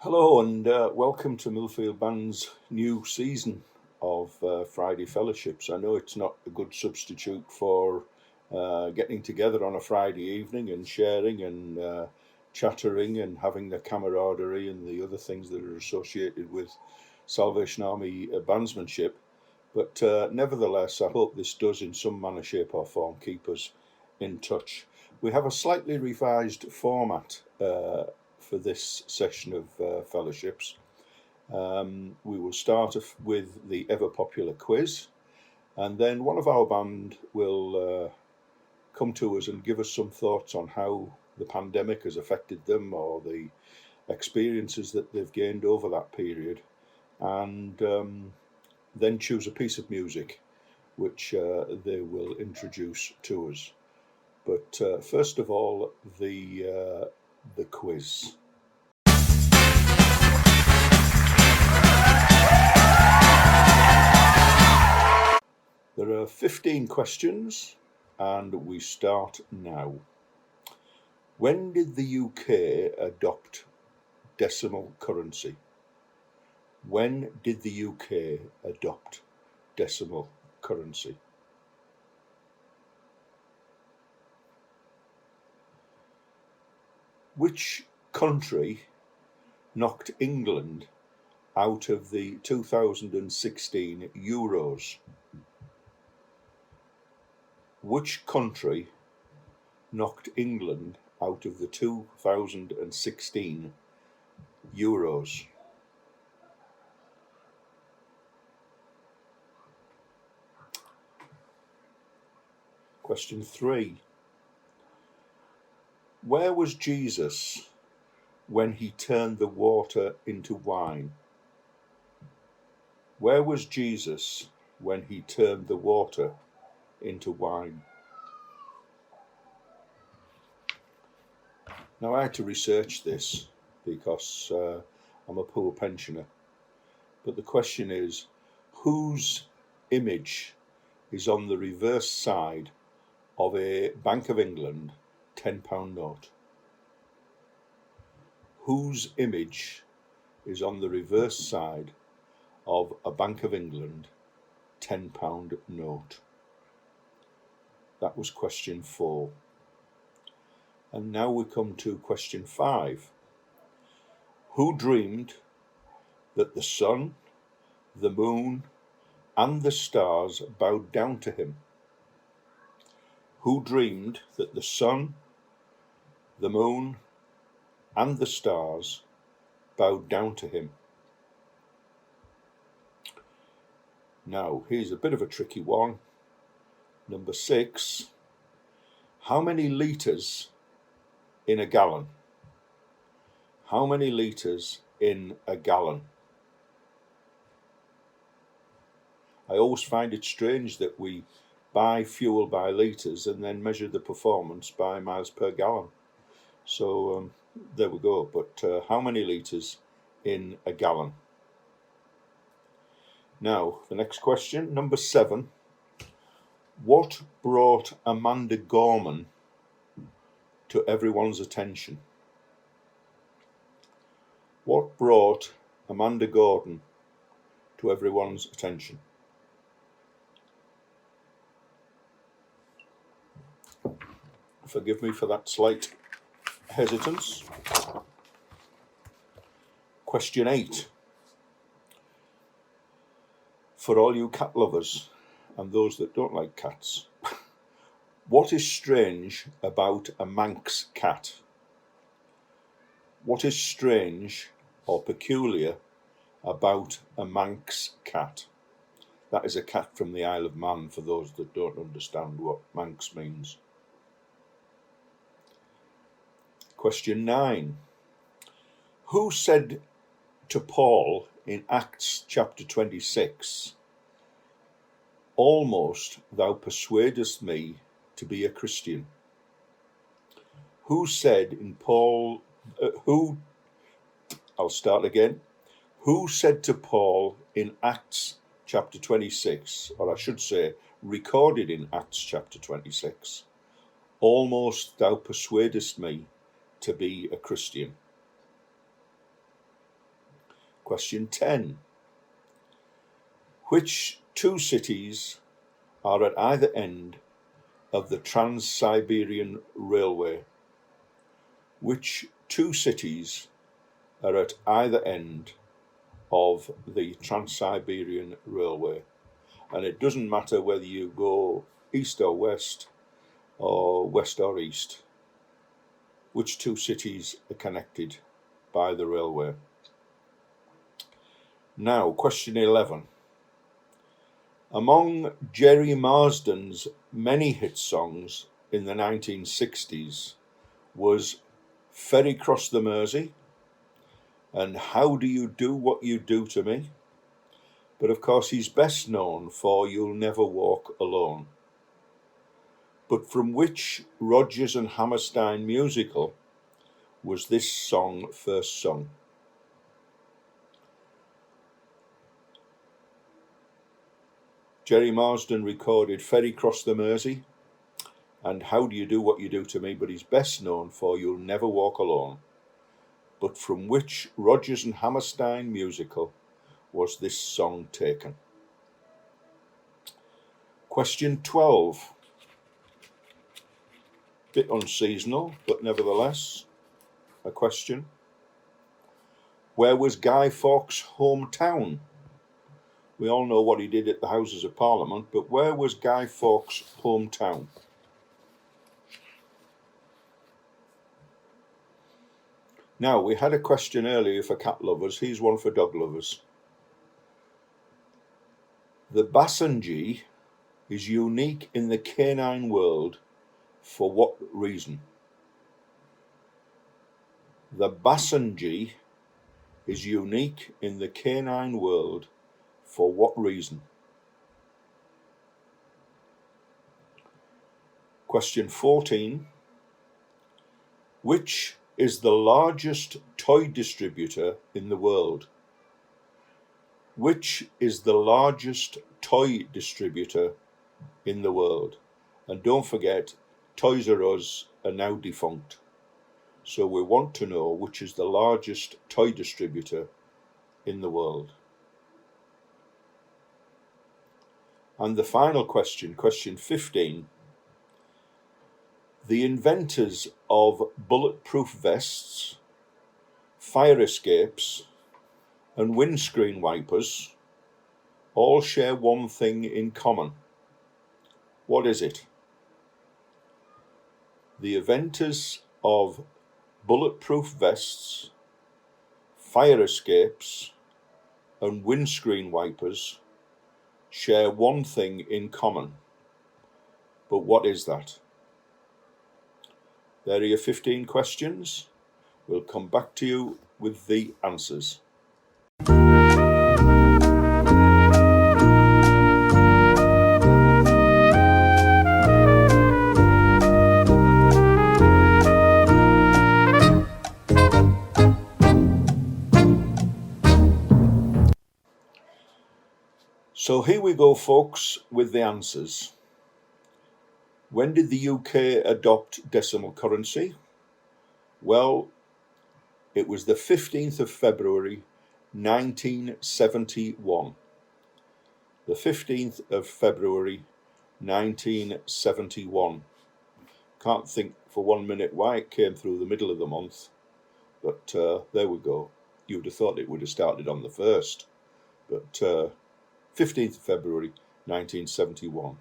Hello and welcome to Millfield Band's new season of Friday Fellowships. I know it's not a good substitute for getting together on a Friday evening and sharing and chattering and having the camaraderie and the other things that are associated with Salvation Army bandsmanship. But nevertheless, I hope this does in some manner, shape, or form keep us in touch. We have a slightly revised format for this session of fellowships. We will start with the ever popular quiz, and then one of our band will come to us and give us some thoughts on how the pandemic has affected them or the experiences that they've gained over that period, and then choose a piece of music which they will introduce to us. But first of all, the quiz. There are 15 questions, and we start now. When did the UK adopt decimal currency? When did the UK adopt decimal currency? Which country knocked England out of the 2016 Euros? Which country knocked England out of the 2016 Euros? Question 3. Where was Jesus when he turned the water into wine? Where was Jesus when he turned the water into wine? Now, I had to research this because I'm a poor pensioner. But the question is, whose image is on the reverse side of a Bank of England £10 note? Whose image is on the reverse side of a Bank of England £10 note? That was question 4. And now we come to question 5. Who dreamed that the sun, the moon, and the stars bowed down to him? Who dreamed that the sun, the moon, and the stars bowed down to him? Now, here's a bit of a tricky one. Number 6. How many litres in a gallon? How many litres in a gallon? I always find it strange that we buy fuel by litres and then measure the performance by miles per gallon. So there we go. But how many litres in a gallon? Now, the next question, number 7. What brought Amanda Gorman to everyone's attention? What brought Amanda Gordon to everyone's attention? Forgive me for that slight hesitance. Question 8. For all you cat lovers and those that don't like cats, what is strange about a Manx cat? What is strange or peculiar about a Manx cat? That is a cat from the Isle of Man, for those that don't understand what Manx means. Question 9. Who said to Paul in Acts chapter 26, "Almost thou persuadest me to be a Christian"? Who said in Paul, I'll start again. Who said to Paul in Acts chapter 26, or I should say, recorded in Acts chapter 26, "Almost thou persuadest me to be a Christian"? Question 10. Which two cities are at either end of the Trans-Siberian Railway? Which two cities are at either end of the Trans-Siberian Railway? And it doesn't matter whether you go east or west or east. Which two cities are connected by the railway? Now, question 11. Among Jerry Marsden's many hit songs in the 1960s was Ferry Cross the Mersey and How Do You Do What You Do to Me? But of course he's best known for You'll Never Walk Alone. But from which Rodgers and Hammerstein musical was this song first sung? Jerry Marsden recorded Ferry Cross the Mersey and How Do You Do What You Do to Me, but he's best known for You'll Never Walk Alone. But from which Rodgers and Hammerstein musical was this song taken? Question 12. Bit unseasonal, but nevertheless a question. Where was Guy Fawkes' hometown? We all know what he did at the Houses of Parliament, but where was Guy Fawkes' hometown? Now, we had a question earlier for cat lovers. Here's one for dog lovers. The Basenji is unique in the canine world for what reason? The Basenji is unique in the canine world for what reason? Question 14. Which is the largest toy distributor in the world? Which is the largest toy distributor in the world? And don't forget, Toys R Us are now defunct. So we want to know which is the largest toy distributor in the world. And the final question, question 15. The inventors of bulletproof vests, fire escapes, and windscreen wipers all share one thing in common. What is it? The inventors of bulletproof vests, fire escapes, and windscreen wipers share one thing in common. But what is that? There are your 15 questions. We'll come back to you with the answers. So here we go, folks, with the answers. When did the UK adopt decimal currency? Well, it was the 15th of February 1971. The 15th of February 1971. Can't think for 1 minute why it came through the middle of the month, but there we go. You would have thought it would have started on the 1st, but 15th of February 1971.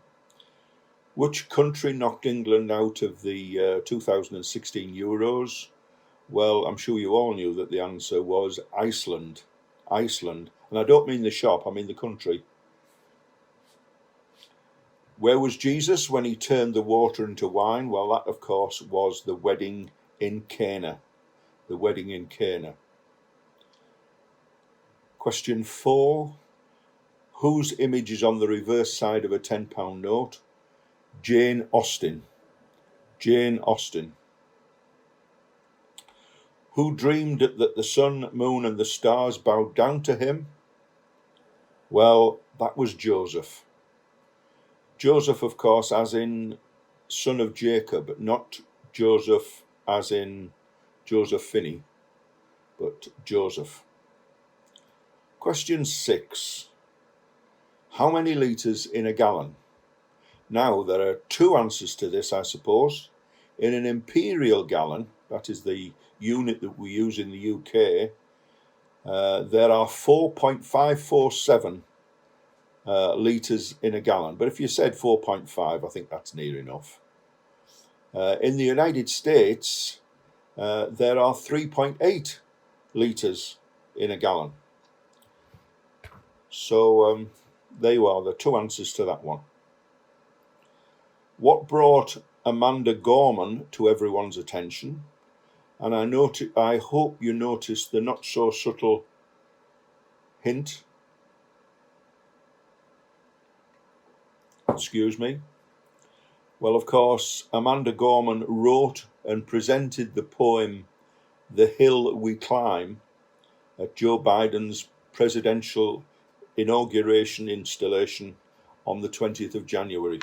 Which country knocked England out of the 2016 Euros? Well, I'm sure you all knew that the answer was Iceland. Iceland. And I don't mean the shop, I mean the country. Where was Jesus when he turned the water into wine? Well, that, of course, was the wedding in Cana. The wedding in Cana. Question 4. Whose image is on the reverse side of a £10 note? Jane Austen. Jane Austen. Who dreamed that the sun, moon, and the stars bowed down to him? Well, that was Joseph. Joseph, of course, as in son of Jacob, not Joseph as in Joseph Finney, but Joseph. Question 6. How many litres in a gallon? Now, there are two answers to this, I suppose. In an imperial gallon, that is the unit that we use in the UK, there are 4.547 litres in a gallon. But if you said 4.5, I think that's near enough. In the United States, there are 3.8 litres in a gallon. So there you are, the two answers to that one. What brought Amanda Gorman to everyone's attention? And I hope you noticed the not so subtle hint. Excuse me. Well, of course, Amanda Gorman wrote and presented the poem "The Hill We Climb" at Joe Biden's presidential inauguration installation on the 20th of January.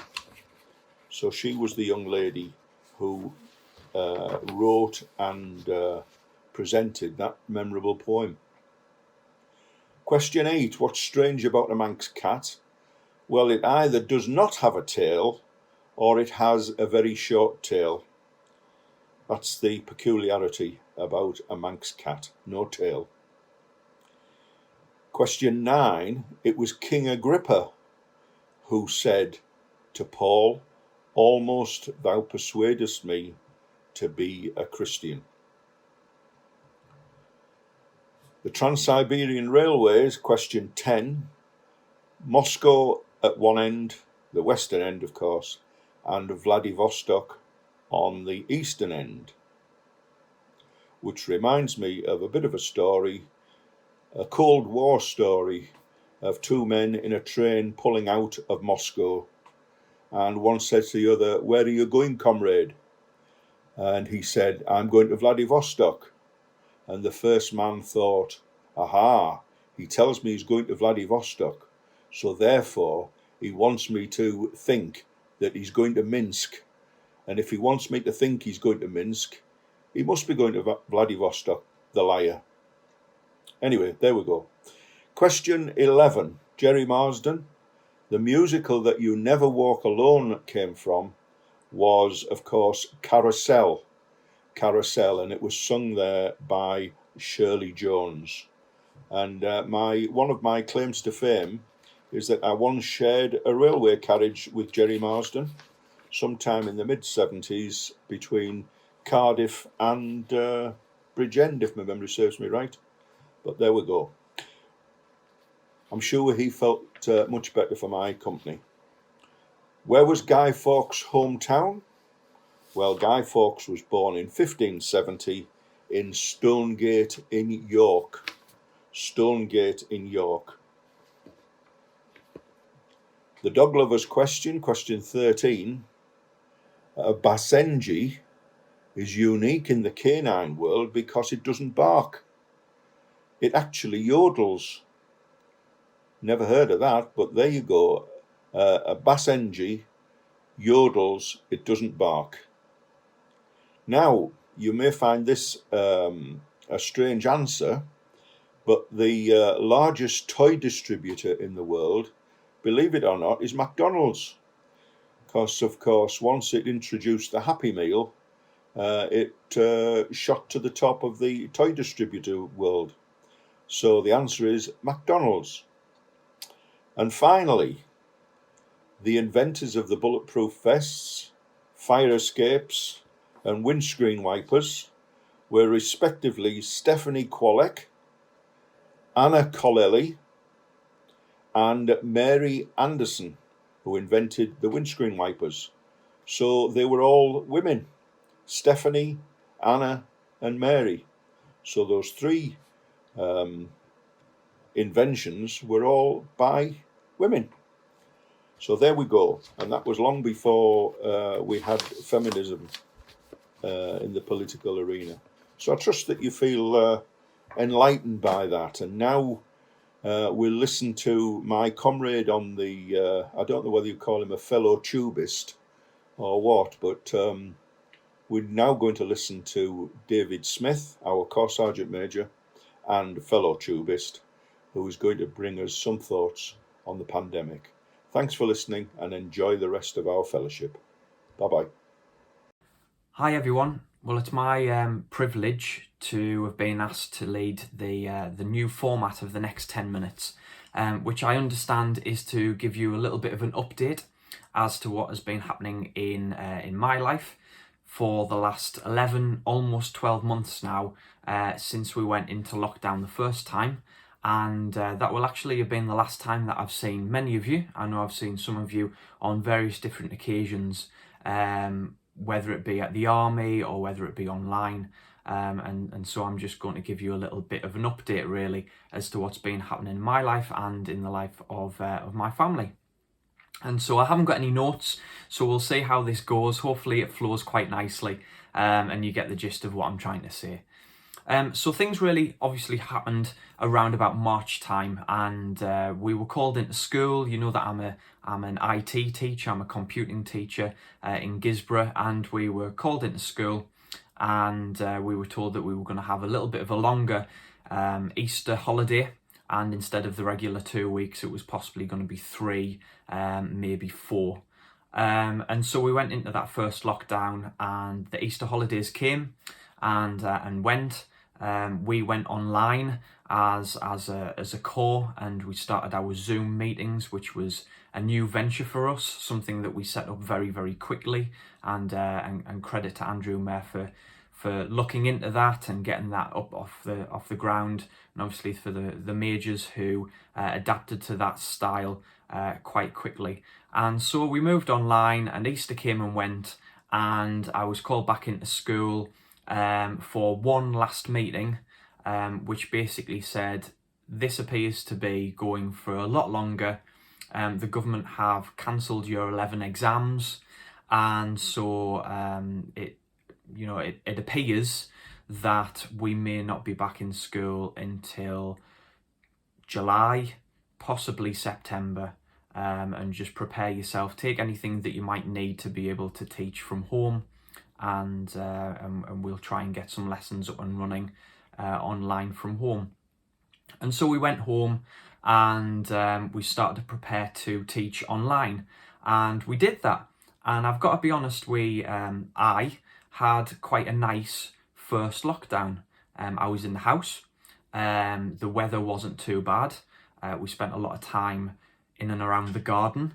So she was the young lady who wrote and presented that memorable poem. Question 8. What's strange about a Manx cat? Well, it either does not have a tail or it has a very short tail. That's the peculiarity about a Manx cat, no tail. Question 9. It was King Agrippa who said to Paul, "Almost thou persuadest me to be a Christian." The Trans-Siberian Railways, question 10. Moscow at one end, the western end of course, and Vladivostok on the eastern end. Which reminds me of a bit of a story, a Cold War story of two men in a train pulling out of Moscow. And one said to the other, "Where are you going, comrade?" And he said, "I'm going to Vladivostok." And the first man thought, aha, he tells me he's going to Vladivostok, so therefore he wants me to think that he's going to Minsk. And if he wants me to think he's going to Minsk, he must be going to Vladivostok, the liar. Anyway, there we go. Question 11. Jerry Marsden. The musical that You Never Walk Alone came from was, of course, Carousel, and it was sung there by Shirley Jones. And one of my claims to fame is that I once shared a railway carriage with Jerry Marsden sometime in the mid-70s between Cardiff and Bridgend, if my memory serves me right. But there we go. I'm sure he felt much better for my company. Where was Guy Fawkes' hometown? Well, Guy Fawkes was born in 1570 in Stonegate in York. Stonegate in York. The dog lovers question 13. A Basenji is unique in the canine world because it doesn't bark. It actually yodels. Never heard of that, but there you go. A Basenji yodels, it doesn't bark. Now, you may find this a strange answer, but the largest toy distributor in the world, believe it or not, is McDonald's. Because, of course, once it introduced the Happy Meal, it shot to the top of the toy distributor world. So the answer is McDonald's. And finally, the inventors of the bulletproof vests, fire escapes, and windscreen wipers were respectively Stephanie Kwolek, Anna Colelli, and Mary Anderson, who invented the windscreen wipers. So they were all women, Stephanie, Anna, and Mary. So those three inventions were all by women. So there we go. And that was long before we had feminism in the political arena. So I trust that you feel enlightened by that. And now we'll listen to my comrade on the, I don't know whether you call him a fellow tubist or what, but we're now going to listen to David Smith, our Corps Sergeant Major and fellow tubist, who is going to bring us some thoughts on the pandemic. Thanks for listening and enjoy the rest of our fellowship. Bye-bye. Hi everyone. Well, it's my privilege to have been asked to lead the new format of the next 10 minutes, which I understand is to give you a little bit of an update as to what has been happening in my life for the last 11, almost 12 months now, since we went into lockdown the first time. And that will actually have been the last time that I've seen many of you. I know I've seen some of you on various different occasions, whether it be at the army or whether it be online. And so I'm just going to give you a little bit of an update really as to what's been happening in my life and in the life of my family. And so I haven't got any notes, so we'll see how this goes. Hopefully it flows quite nicely, and you get the gist of what I'm trying to say. So things really obviously happened around about March time, and we were called into school. You know that I'm an IT teacher, I'm a computing teacher in Gisborough, and we were called into school, and we were told that we were going to have a little bit of a longer Easter holiday, and instead of the regular 2 weeks, it was possibly going to be 3, maybe 4. And so we went into that first lockdown, and the Easter holidays came and went. We went online as a corps, and we started our Zoom meetings, which was a new venture for us, something that we set up very, very quickly, and credit to Andrew Mayer for looking into that and getting that up off the ground, and obviously for the majors who adapted to that style quite quickly. And so we moved online, and Easter came and went, and I was called back into school for one last meeting, which basically said, this appears to be going for a lot longer. The government have cancelled Year 11 exams, and so it appears that we may not be back in school until July, possibly September. And just prepare yourself, take anything that you might need to be able to teach from home, and we'll try and get some lessons up and running online from home. And so we went home, and we started to prepare to teach online, and we did that. And I've got to be honest, I had quite a nice first lockdown. I was in the house. The weather wasn't too bad. We spent a lot of time in and around the garden.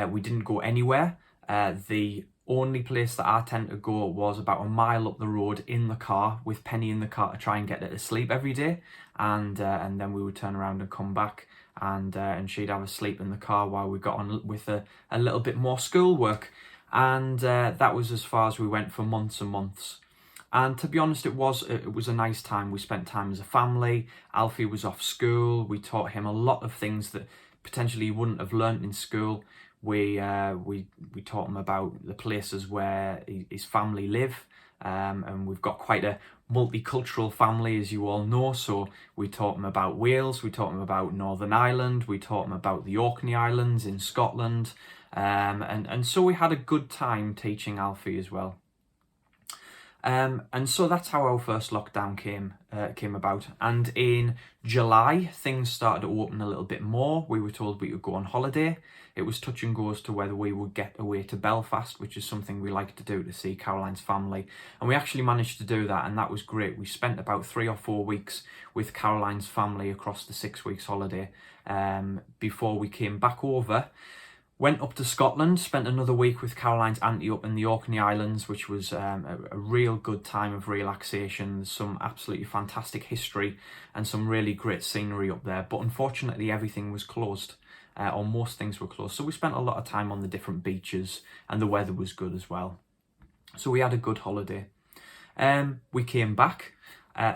We didn't go anywhere. The only place that I tend to go was about a mile up the road in the car, with Penny in the car to try and get her to sleep every day, and then we would turn around and come back, and she'd have a sleep in the car while we got on with a little bit more schoolwork. And that was as far as we went for months and months. And to be honest, it was a nice time. We spent time as a family. Alfie was off school. We taught him a lot of things that potentially he wouldn't have learnt in school. We taught him about the places where his family live, and we've got quite a multicultural family, as you all know. So we taught him about Wales, we taught him about Northern Ireland, we taught him about the Orkney Islands in Scotland, and so we had a good time teaching Alfie as well. And so that's how our first lockdown came about. And in July, things started to open a little bit more. We were told we could go on holiday. It was touch and go as to whether we would get away to Belfast, which is something we like to do, to see Caroline's family. And we actually managed to do that, and that was great. We spent about 3 or 4 weeks with Caroline's family across the 6 weeks holiday before we came back over. Went up to Scotland, spent another week with Caroline's auntie up in the Orkney Islands, which was a real good time of relaxation. There's some absolutely fantastic history and some really great scenery up there. But unfortunately, everything was closed, or most things were closed. So we spent a lot of time on the different beaches, and the weather was good as well. So we had a good holiday. We came back.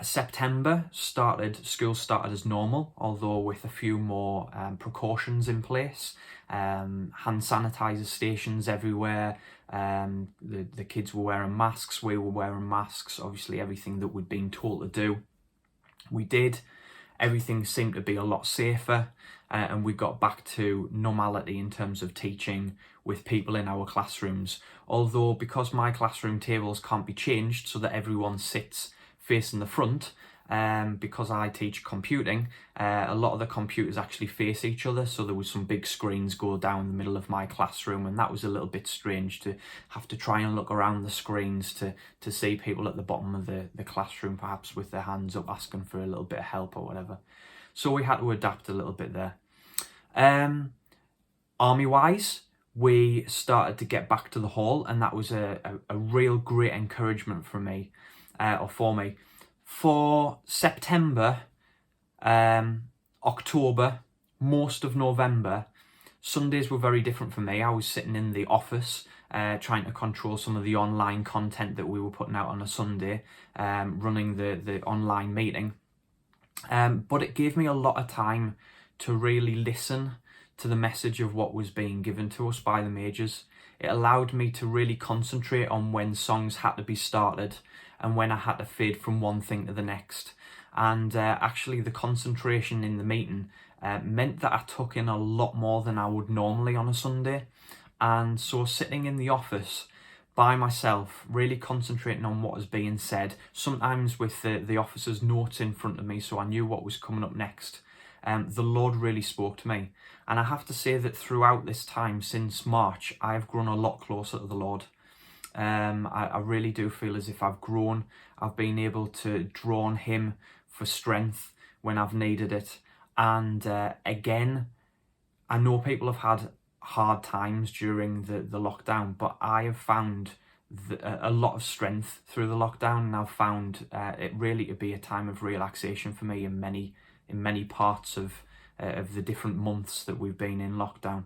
September school started as normal, although with a few more precautions in place. Hand sanitizer stations everywhere. The kids were wearing masks, we were wearing masks, obviously everything that we'd been told to do, we did. Everything seemed to be a lot safer, and we got back to normality in terms of teaching with people in our classrooms. Although, because my classroom tables can't be changed so that everyone sits facing the front, because I teach computing, a lot of the computers actually face each other, so there was some big screens go down the middle of my classroom, and that was a little bit strange to have to try and look around the screens to see people at the bottom of the classroom perhaps with their hands up asking for a little bit of help or whatever. So we had to adapt a little bit there. Army-wise, we started to get back to the hall, and that was a real great encouragement for me, for me. For September, October, most of November, Sundays were very different for me. I was sitting in the office trying to control some of the online content that we were putting out on a Sunday, running the online meeting. But it gave me a lot of time to really listen to the message of what was being given to us by the majors. It allowed me to really concentrate on when songs had to be started and when I had to fade from one thing to the next. And actually the concentration in the meeting meant that I took in a lot more than I would normally on a Sunday. And so sitting in the office by myself, really concentrating on what was being said, sometimes with the officers' notes in front of me so I knew what was coming up next, the Lord really spoke to me. And I have to say that throughout this time, since March, I've grown a lot closer to the Lord. I really do feel as if I've grown. I've been able to draw on him for strength when I've needed it. And again, I know people have had hard times during the lockdown, but I have found a lot of strength through the lockdown, and I've found it really to be a time of relaxation for me in many parts of the different months that we've been in lockdown.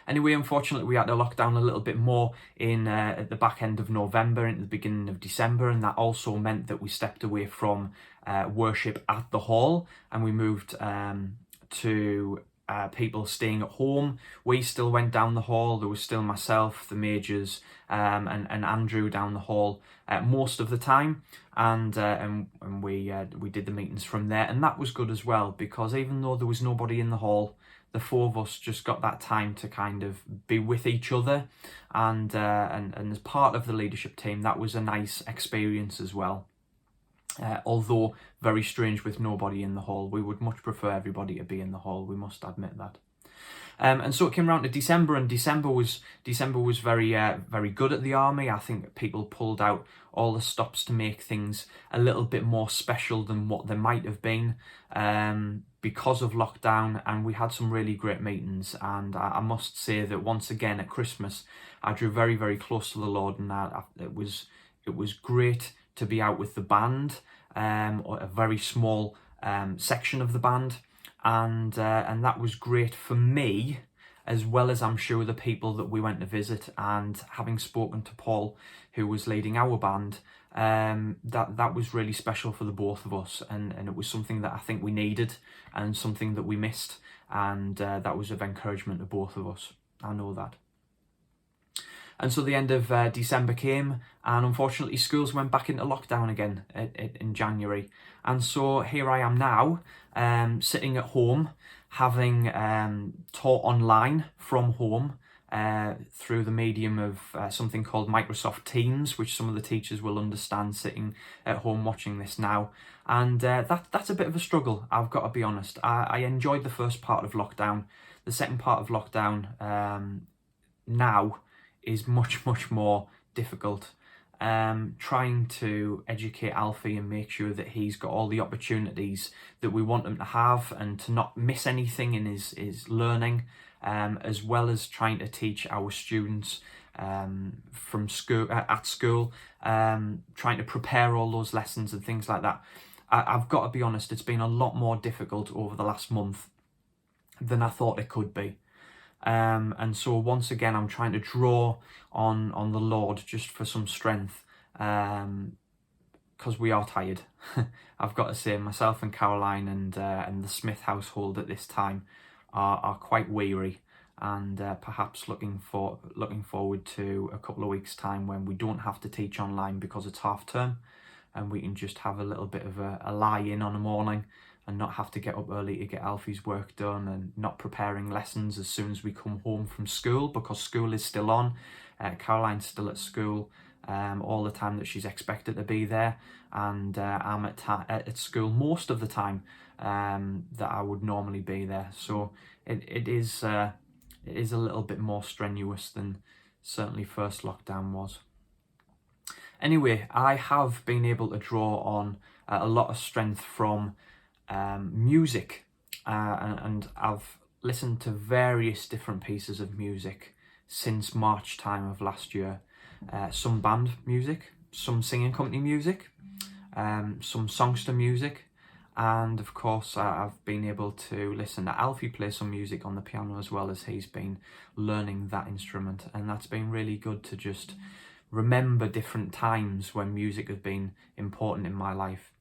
Anyway, unfortunately, we had to lock down a little bit more at the back end of November into the beginning of December, and that also meant that we stepped away from worship at the hall, and we moved to people staying at home. We still went down the hall. There was still myself, the majors, and Andrew down the hall most of the time, and we did the meetings from there, and that was good as well, because even though there was nobody in the hall, the four of us just got that time to kind of be with each other, and as part of the leadership team, that was a nice experience as well. Although very strange with nobody in the hall. We would much prefer everybody to be in the hall, we must admit that. And so it came around to December, and December was very very good at the army. I think people pulled out all the stops to make things a little bit more special than what they might have been because of lockdown, and we had some really great meetings. And I must say that once again at Christmas, I drew very, very close to the Lord, and it was great to be out with the band, a very small section of the band. And that was great for me, as well as I'm sure the people that we went to visit. And having spoken to Paul, who was leading our band, that was really special for the both of us, and it was something that I think we needed and something that we missed, and that was of encouragement to both of us. I know that. And so the end of December came, and unfortunately schools went back into lockdown again in January. And so here I am now, sitting at home, having taught online from home through the medium of something called Microsoft Teams, which some of the teachers will understand, sitting at home watching this now. And that's a bit of a struggle, I've got to be honest. I enjoyed the first part of lockdown. The second part of lockdown now is much more difficult. Trying to educate Alfie and make sure that he's got all the opportunities that we want him to have, and to not miss anything in his learning, as well as trying to teach our students from school at school, trying to prepare all those lessons and things like that. I've got to be honest, it's been a lot more difficult over the last month than I thought it could be. And so once again, I'm trying to draw on the Lord just for some strength, because we are tired. I've got to say, myself and Caroline and the Smith household at this time are quite weary, and perhaps looking forward to a couple of weeks' time when we don't have to teach online because it's half term, and we can just have a little bit of a lie-in on a morning and not have to get up early to get Alfie's work done, and not preparing lessons as soon as we come home from school, because school is still on. Caroline's still at school, all the time that she's expected to be there, and I'm at school most of the time that I would normally be there. So it is a little bit more strenuous than certainly first lockdown was. Anyway, I have been able to draw on a lot of strength from music, and I've listened to various different pieces of music since March time of last year. Some band music, some singing company music, some songster music, and of course I've been able to listen to Alfie play some music on the piano as well, as he's been learning that instrument, and that's been really good to just remember different times when music has been important in my life.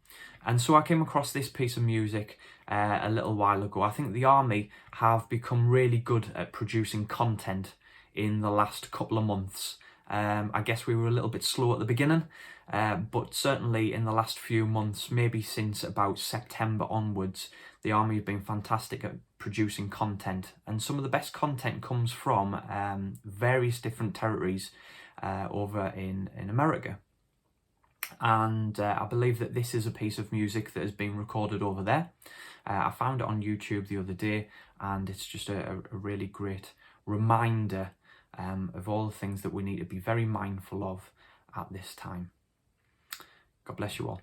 And so I came across this piece of music a little while ago. I think the Army have become really good at producing content in the last couple of months. I guess we were a little bit slow at the beginning, but certainly in the last few months, maybe since about September onwards, the Army have been fantastic at producing content. And some of the best content comes from various different territories over in America. And I believe that this is a piece of music that has been recorded over there. I found it on YouTube the other day, and it's just a really great reminder of all the things that we need to be very mindful of at this time. God bless you all.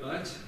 Good night.